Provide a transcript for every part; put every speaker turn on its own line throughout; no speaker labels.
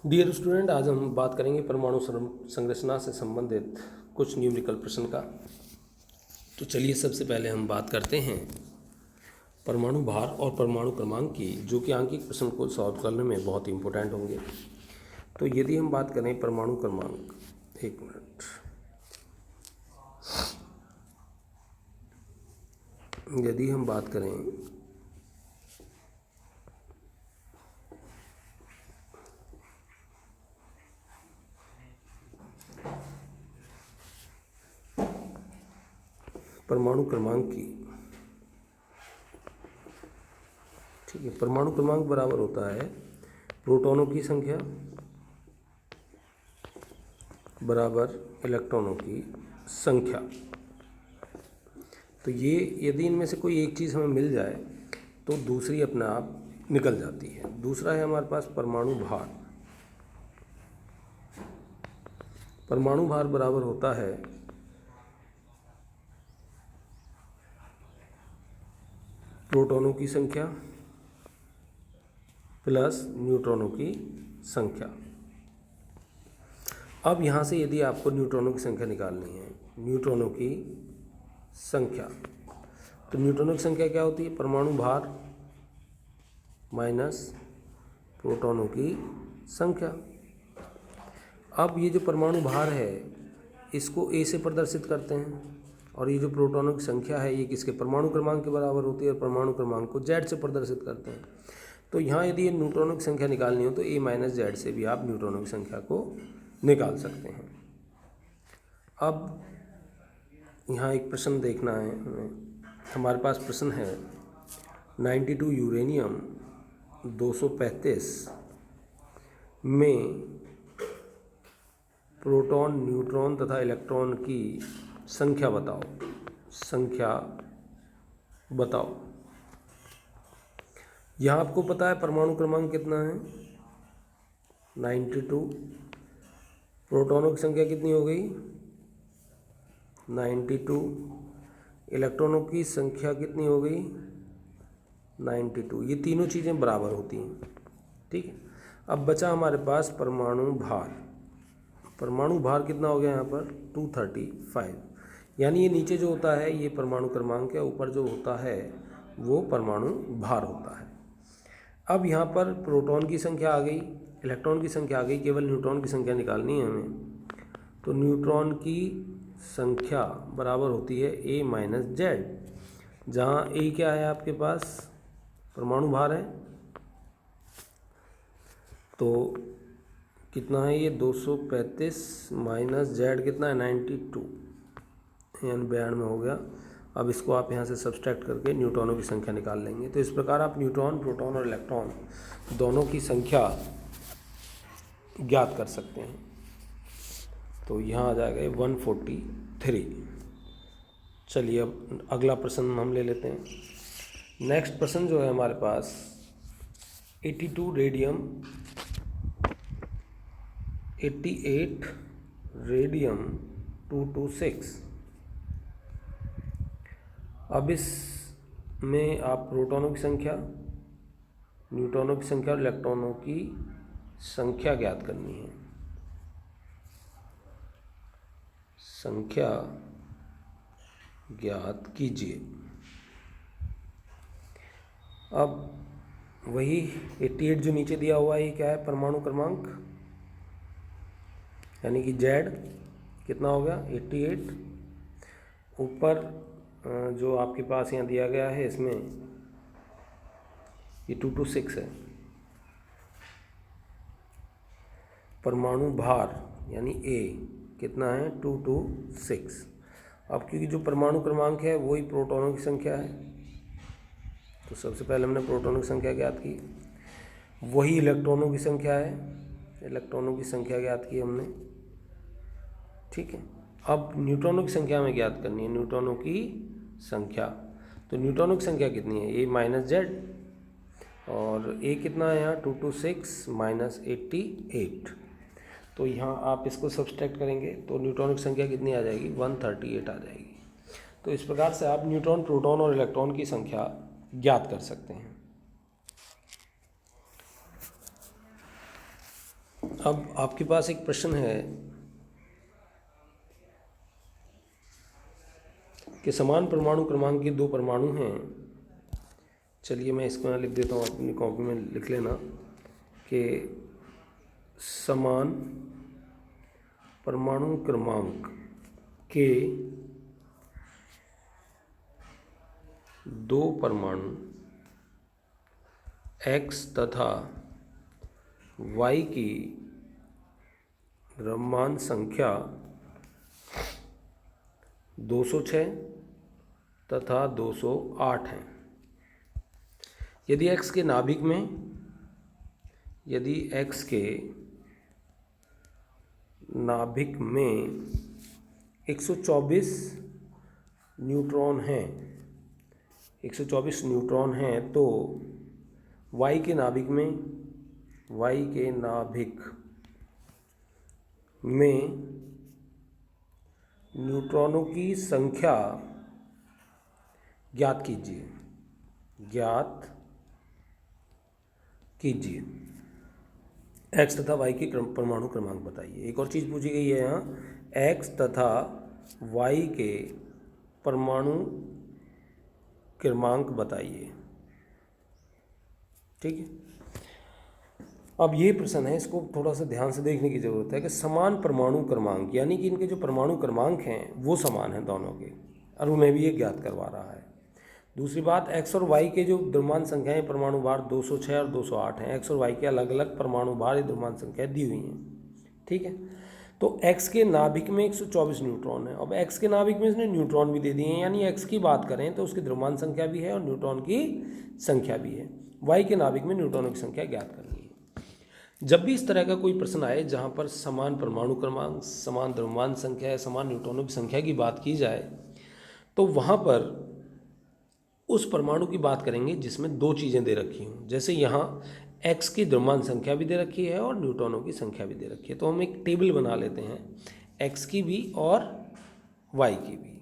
Dear student, आज हम बात करेंगे परमाणु संरचना से संबंधित कुछ न्यूमेरिकल प्रश्न का। तो चलिए सबसे पहले हम बात करते हैं परमाणु भार और परमाणु क्रमांक की, जो कि आंकिक प्रश्न को सॉल्व करने में बहुत ही इंपॉर्टेंट होंगे। तो यदि हम बात करें परमाणु क्रमांक, एक मिनट, यदि हम बात करें परमाणु क्रमांक की, ठीक है, परमाणु क्रमांक बराबर होता है प्रोटॉनों की संख्या बराबर इलेक्ट्रॉनों की संख्या। तो ये यदि इनमें से कोई एक चीज़ हमें मिल जाए तो दूसरी अपने आप निकल जाती है। दूसरा है हमारे पास परमाणु भार। परमाणु भार बराबर होता है प्रोटॉनों की संख्या प्लस न्यूट्रॉनों की संख्या। अब यहाँ से यदि आपको न्यूट्रॉनों की संख्या निकालनी है, न्यूट्रॉनों की संख्या, तो न्यूट्रॉनों की संख्या क्या होती है? परमाणु भार माइनस प्रोटॉनों की संख्या। अब ये जो परमाणु भार है इसको ए से प्रदर्शित करते हैं, और ये जो प्रोटॉनों की संख्या है ये किसके? परमाणु क्रमांक के बराबर होती है, और परमाणु क्रमांक को जेड से प्रदर्शित करते हैं। तो यहाँ यदि ये न्यूट्रॉनों की संख्या निकालनी हो तो ए माइनस जेड से भी आप न्यूट्रॉनों की संख्या को निकाल सकते हैं। अब यहाँ एक प्रश्न देखना है हमें। हमारे पास प्रश्न है 92 यूरेनियम 235 में प्रोटॉन, न्यूट्रॉन तथा इलेक्ट्रॉन की संख्या बताओ। संख्या बताओ। यहाँ आपको पता है परमाणु क्रमांक कितना है? 92। प्रोटॉनों की संख्या कितनी हो गई? 92। इलेक्ट्रॉनों की संख्या कितनी हो गई? 92। ये तीनों चीज़ें बराबर होती हैं, ठीक है। अब बचा हमारे पास परमाणु भार। परमाणु भार कितना हो गया यहाँ पर? 235। यानी ये नीचे जो होता है ये परमाणु क्रमांक है, ऊपर जो होता है वो परमाणु भार होता है। अब यहाँ पर प्रोटॉन की संख्या आ गई, इलेक्ट्रॉन की संख्या आ गई, केवल न्यूट्रॉन की संख्या निकालनी है हमें। तो न्यूट्रॉन की संख्या बराबर होती है ए माइनस जेड, जहाँ ए क्या है आपके पास? परमाणु भार है। तो कितना है ये? 235 माइनस जेड कितना है? 92, यानी 92 हो गया। अब इसको आप यहाँ से सब्सट्रैक्ट करके न्यूट्रॉनों की संख्या निकाल लेंगे। तो इस प्रकार आप न्यूट्रॉन, प्रोटॉन और इलेक्ट्रॉन दोनों की संख्या ज्ञात कर सकते हैं। तो यहाँ आ जाएगा 143। चलिए अब अगला प्रश्न हम ले लेते हैं। नेक्स्ट प्रश्न जो है हमारे पास 82 रेडियम 88 रेडियम 226। अब इस में आप प्रोटॉनों की संख्या, न्यूट्रॉनों की संख्या और इलेक्ट्रॉनों की संख्या ज्ञात करनी है। संख्या ज्ञात कीजिए। अब वही 88 जो नीचे दिया हुआ है ये क्या है? परमाणु क्रमांक, यानी कि जेड कितना हो गया? 88। ऊपर जो आपके पास यहाँ दिया गया है इसमें ये 226 है। परमाणु भार यानी ए कितना है? 226। अब क्योंकि जो परमाणु क्रमांक है वही प्रोटॉनों की संख्या है, तो सबसे पहले हमने प्रोटॉनों की संख्या ज्ञात की। वही इलेक्ट्रॉनों की संख्या है, इलेक्ट्रॉनों की संख्या ज्ञात की हमने, ठीक है। अब न्यूट्रॉनों की संख्या हमें ज्ञात करनी है, न्यूट्रॉनों की संख्या। तो न्यूट्रॉनों की संख्या कितनी है? ए माइनस जेड, और ए कितना है यहाँ? 226 माइनस 88। तो यहाँ आप इसको सब्सट्रैक्ट करेंगे तो न्यूट्रॉनों की संख्या कितनी आ जाएगी? 138 आ जाएगी। तो इस प्रकार से आप न्यूट्रॉन, प्रोटॉन और इलेक्ट्रॉन की संख्या ज्ञात कर सकते हैं। अब आपके पास एक प्रश्न है कि समान परमाणु क्रमांक के दो परमाणु हैं। चलिए मैं इसको यहाँ लिख देता हूँ, अपनी कॉपी में लिख लेना कि समान परमाणु क्रमांक के दो परमाणु X तथा Y की द्रव्यमान संख्या 206 तथा 208 है। यदि X के नाभिक में नाभिक में 124 न्यूट्रॉन हैं, 124 न्यूट्रॉन हैं, तो Y के नाभिक में न्यूट्रॉनों की संख्या ज्ञात कीजिए। X तथा Y के परमाणु क्रमांक बताइए। एक और चीज़ पूछी गई है यहाँ, X तथा Y के परमाणु क्रमांक बताइए। ठीक है, अब ये प्रश्न है, इसको थोड़ा सा ध्यान से देखने की ज़रूरत है कि समान परमाणु क्रमांक, यानी कि इनके जो परमाणु क्रमांक हैं वो समान हैं दोनों के, और उन्हें भी ये ज्ञात करवा रहा है। दूसरी बात, X और Y के जो द्रव्यमान संख्याएं परमाणु भार 206 और 208 हैं। X और Y के अलग अलग परमाणु भार ये द्रव्यमान संख्याएं दी हुई हैं। ठीक है, तो X के नाभिक में 124 न्यूट्रॉन है। अब X के नाभिक में इसने न्यूट्रॉन भी दे दिए हैं, यानी X की बात करें तो उसकी द्रव्यमान संख्या भी है और न्यूट्रॉन की संख्या भी है। Y के नाभिक में न्यूट्रॉनों की संख्या ज्ञात करनी है। जब भी इस तरह का कोई प्रश्न आए जहाँ पर समान परमाणु क्रमांक, समान द्रव्यमान संख्या, समान न्यूट्रॉनों की संख्या की बात की जाए, तो वहाँ पर उस परमाणु की बात करेंगे जिसमें दो चीज़ें दे रखी हों। जैसे यहाँ X की द्रव्यमान संख्या भी दे रखी है और न्यूट्रॉनों की संख्या भी दे रखी है। तो हम एक टेबल बना लेते हैं, X की भी और Y की भी।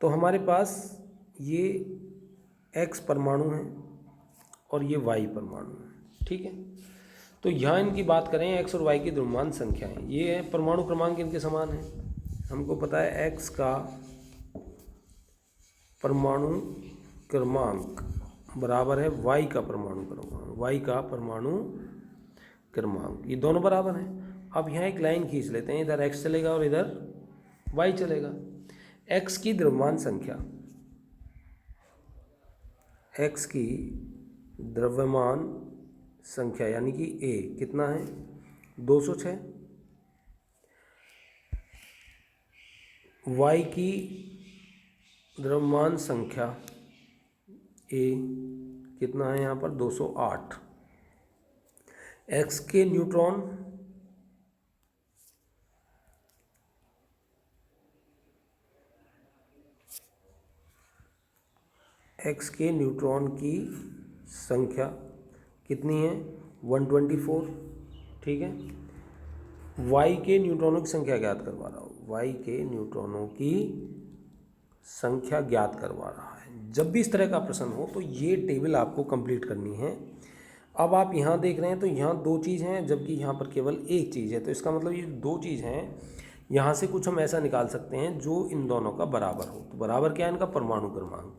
तो हमारे पास ये X परमाणु है और ये Y परमाणु है। ठीक है, तो यहाँ इनकी बात करें, X और Y की द्रव्यमान संख्याएं, ये परमाणु क्रमांक इनके समान है। हमको पता है X का परमाणु क्रमांक बराबर है Y का परमाणु क्रमांक, ये दोनों बराबर हैं। अब यहाँ एक लाइन खींच लेते हैं, इधर X चलेगा और इधर Y चलेगा। X की द्रव्यमान संख्या, X की द्रव्यमान संख्या यानी कि A कितना है, 206। Y की द्रव्यमान संख्या A कितना है यहाँ पर, 208। X के न्यूट्रॉन, X के न्यूट्रॉन की संख्या कितनी है, 124। ठीक है, Y के न्यूट्रॉनों की संख्या ज्ञात करवा रहा हूँ, Y के न्यूट्रॉनों की संख्या ज्ञात करवा रहा है। जब भी इस तरह का प्रश्न हो तो ये टेबल आपको कंप्लीट करनी है। अब आप यहाँ देख रहे हैं तो यहाँ दो चीज़ हैं, जबकि यहाँ पर केवल एक चीज़ है। तो इसका मतलब ये दो चीज़ हैं, यहाँ से कुछ हम ऐसा निकाल सकते हैं जो इन दोनों का बराबर हो। तो बराबर क्या है इनका, परमाणु क्रमांक।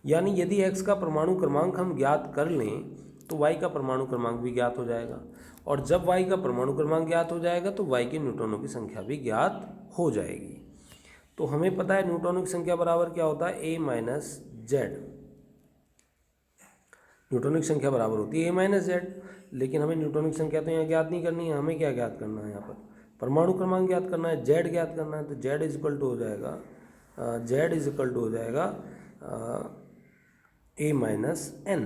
यानी यदि X का परमाणु क्रमांक हम ज्ञात कर लें तो Y का परमाणु क्रमांक भी ज्ञात हो जाएगा, और जब Y का परमाणु क्रमांक ज्ञात हो जाएगा तो Y के न्यूट्रॉनों की संख्या भी ज्ञात हो जाएगी। तो हमें पता है न्यूट्रॉनों की संख्या बराबर क्या होता है, A माइनस जेड। न्यूट्रॉनों की संख्या बराबर होती है A माइनस जेड, लेकिन हमें न्यूट्रॉनों की संख्या तो यहाँ ज्ञात नहीं करनी है। हमें क्या ज्ञात करना है, यहाँ पर परमाणु क्रमांक ज्ञात करना है, Z ज्ञात करना है। तो Z इज इक्वल टू हो जाएगा A माइनस एन,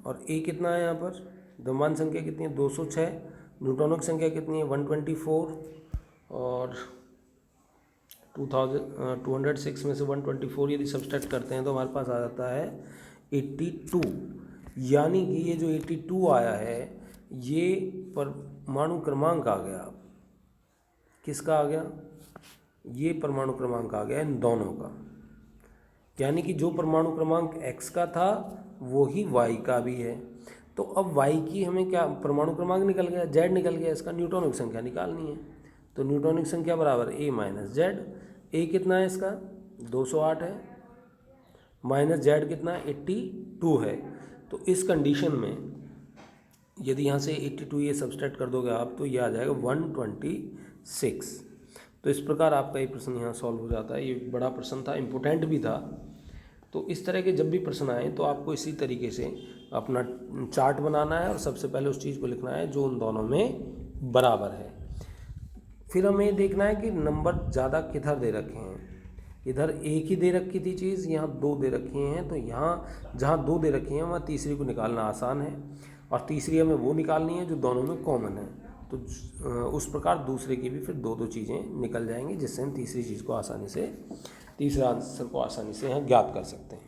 और A कितना है यहाँ पर, द्रव्यमान संख्या कितनी है, 206। न्यूट्रॉनों की संख्या कितनी है, 124, और 206 में से 124 यदि सब्सट्रैक्ट करते हैं तो हमारे पास आ जाता है 82। यानी कि ये जो 82 आया है ये परमाणु क्रमांक आ गया। किसका आ गया, ये परमाणु क्रमांक आ गया इन दोनों का। यानी कि जो परमाणु क्रमांक X का था वो ही Y का भी है। तो अब y की हमें क्या परमाणु क्रमांक निकल गया, z निकल गया, इसका न्यूटॉनिक संख्या निकालनी है। तो न्यूटॉनिक संख्या बराबर a माइनस जेड। a कितना है इसका 208 है, माइनस z कितना है 82 है। तो इस कंडीशन में यदि यहाँ से 82 ये सब्सट्रैक्ट कर दोगे आप तो ये आ जाएगा 126। तो इस प्रकार आपका ये प्रश्न यहाँ सॉल्व हो जाता है। ये बड़ा प्रश्न था, इम्पोर्टेंट भी था। तो इस तरह के जब भी प्रश्न आए तो आपको इसी तरीके से अपना चार्ट बनाना है और सबसे पहले उस चीज़ को लिखना है जो उन दोनों में बराबर है। फिर हमें ये देखना है कि नंबर ज़्यादा किधर दे रखे हैं। इधर एक ही दे रखी थी चीज़, यहाँ दो दे रखी हैं, तो यहाँ जहाँ दो दे रखी हैं वहाँ तीसरी को निकालना आसान है और तीसरी हमें वो निकालनी है जो दोनों में कॉमन है। तो उस प्रकार दूसरे की भी फिर दो दो चीज़ें निकल जाएंगी जिससे हम तीसरी चीज़ को आसानी से, तीसरा आंसर को आसानी से यहाँ ज्ञात कर सकते हैं।